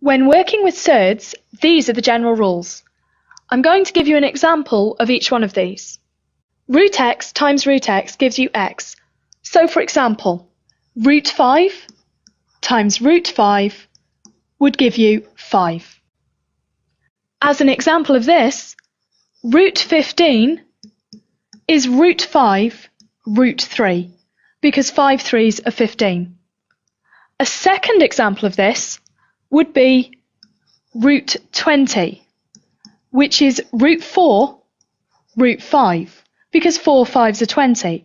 When working with surds, these are the general rules. I'm going to give you an example of each one of these. Root x times root x gives you x. So for example, root 5 times root 5 would give you 5. As an example of this, root 15 is root 5 root 3, because 5 3s are 15. A second example of this would be root 20, which is root 4 root 5, because 4 5s are 20.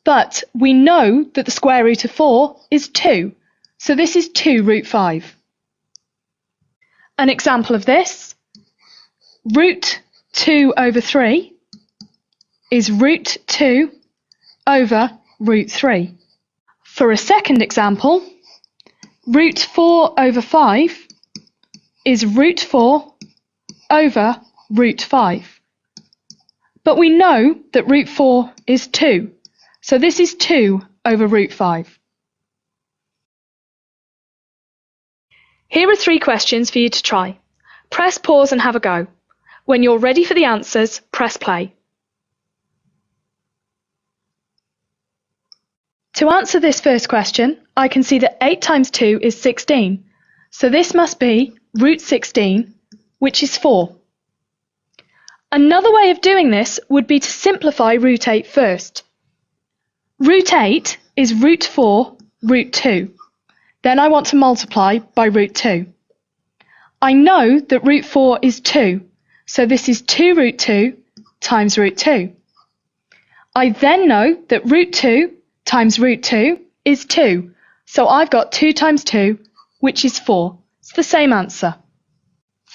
But we know that the square root of 4 is 2, so this is 2 root 5. An example of this, root 2 over 3 is root 2 over root 3. For a second example, root 4 over 5 is root 4 over root 5. But we know that root 4 is 2, so this is 2 over root 5. Here are 3 questions for you to try. Press pause and have a go. When you're ready for the answers, press play. To answer this first question, I can see that 8 times 2 is 16, so this must be root 16, which is 4. Another way of doing this would be to simplify root 8 first. Root 8 is root 4 root 2. Then I want to multiply by root 2. I know that root 4 is 2, so this is 2 root 2 times root 2. I then know that root 2 times root 2 is 2, so I've got 2 times 2, which is 4. It's the same answer.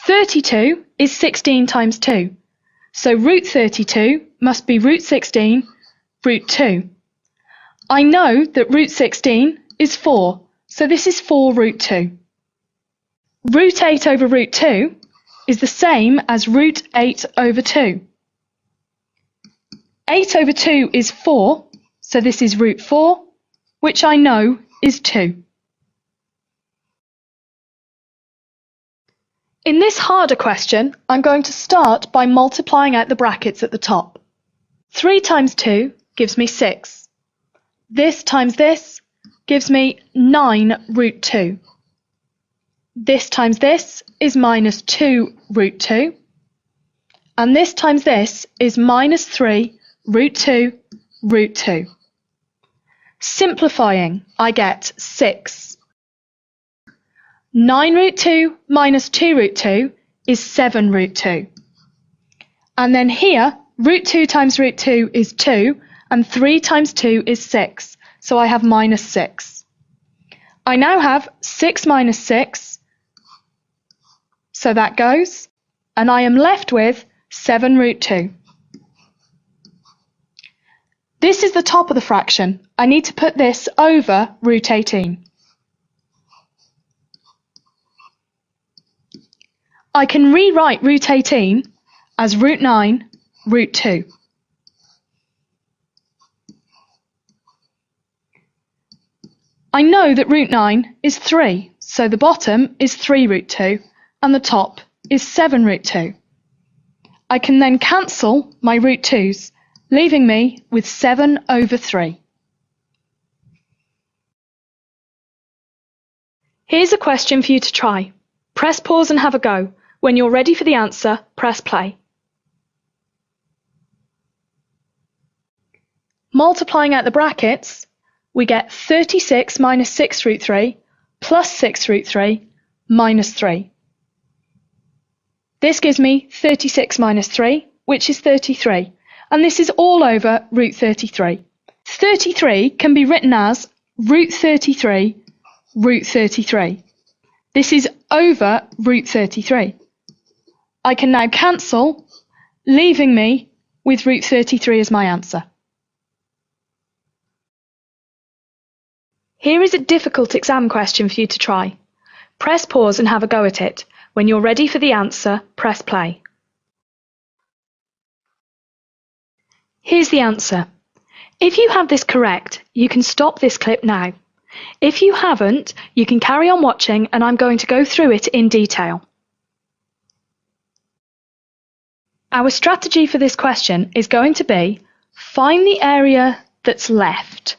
32 is 16 times 2, so root 32 must be root 16 root 2. I know that root 16 is 4, so this is 4 root 2. Root 8 over root 2 is the same as root 8 over 2. 8 over 2 is 4, so this is root 4, which I know is 2. In this harder question, I'm going to start by multiplying out the brackets at the top. 3 times 2 gives me 6. This times this gives me 9 root 2. This times this is minus 2 root 2. And this times this is minus 3 root 2 root 2. Simplifying, I get 6. 9 root 2 minus 2 root 2 is 7 root 2. And then here, root 2 times root 2 is 2, and 3 times 2 is 6, so I have minus 6. I now have 6 minus 6, so that goes, and I am left with 7 root 2. This is the top of the fraction. I need to put this over root 18. I can rewrite root 18 as root 9 root 2. I know that root 9 is 3, so the bottom is 3 root 2 and the top is 7 root 2. I can then cancel my root 2's, leaving me with 7 over 3. Here's a question for you to try. Press pause and have a go. When you're ready for the answer, press play. Multiplying out the brackets, we get 36 minus 6 root 3 plus 6 root 3 minus 3. This gives me 36 minus 3, which is 33, and this is all over root 33. 33 can be written as root 33 root 33. This is over root 33. I can now cancel, leaving me with root 33 as my answer. Here is a difficult exam question for you to try. Press pause and have a go at it. When you're ready for the answer, press play. Here's the answer. If you have this correct, you can stop this clip now. If you haven't, you can carry on watching and I'm going to go through it in detail. Our strategy for this question is going to be find the area that's left.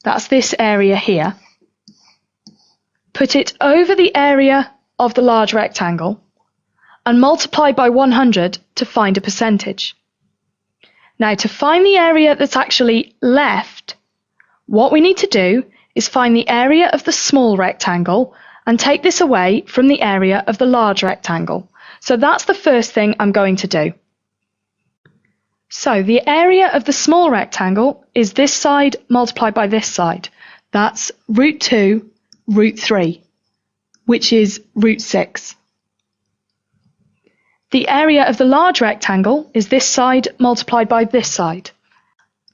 That's this area here. Put it over the area of the large rectangle and multiply by 100 to find a percentage. Now, to find the area that's actually left, what we need to do is find the area of the small rectangle and take this away from the area of the large rectangle. So that's the first thing I'm going to do. So the area of the small rectangle is this side multiplied by this side. That's root 2, root 3, which is root 6. The area of the large rectangle is this side multiplied by this side.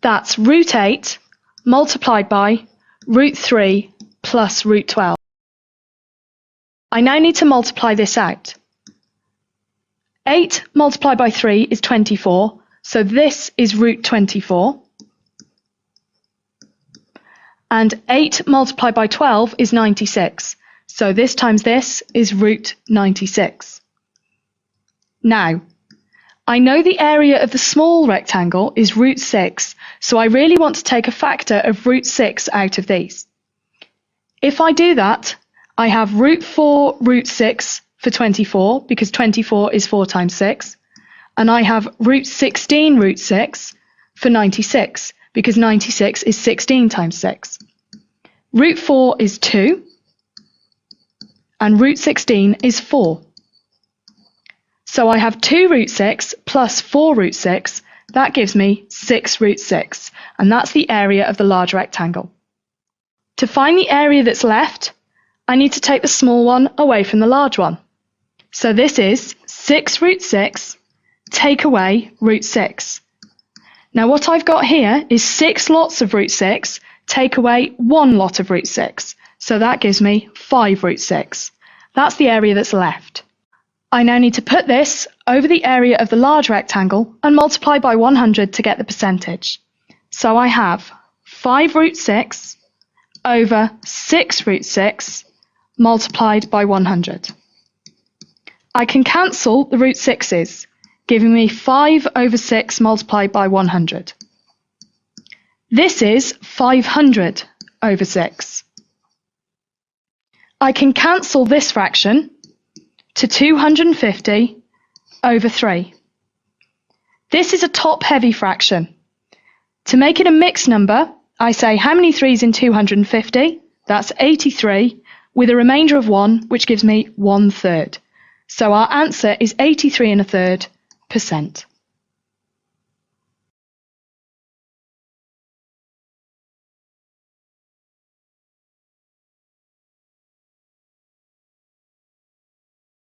That's root 8 multiplied by root 3 plus root 12. I now need to multiply this out. 8 multiplied by 3 is 24, so this is root 24. And 8 multiplied by 12 is 96, so this times this is root 96. Now, I know the area of the small rectangle is root 6, so I really want to take a factor of root 6 out of these. If I do that, I have root 4 root 6 for 24, because 24 is 4 times 6, and I have root 16 root 6 for 96, because 96 is 16 times 6. Root 4 is 2, and root 16 is 4. So I have 2 root 6 plus 4 root 6, that gives me 6 root 6, and that's the area of the large rectangle. To find the area that's left, I need to take the small one away from the large one. So this is 6 root 6, take away root 6. Now what I've got here is 6 lots of root 6, take away 1 lot of root 6. So that gives me 5 root 6. That's the area that's left. I now need to put this over the area of the large rectangle and multiply by 100 to get the percentage. So I have 5 root 6 over 6 root 6 multiplied by 100. I can cancel the root 6's, giving me 5 over 6 multiplied by 100. This is 500 over 6. I can cancel this fraction to 250 over 3. This is a top-heavy fraction. To make it a mixed number, I say how many 3's in 250? That's 83, with a remainder of 1, which gives me 1/3. So our answer is 83 1/3%.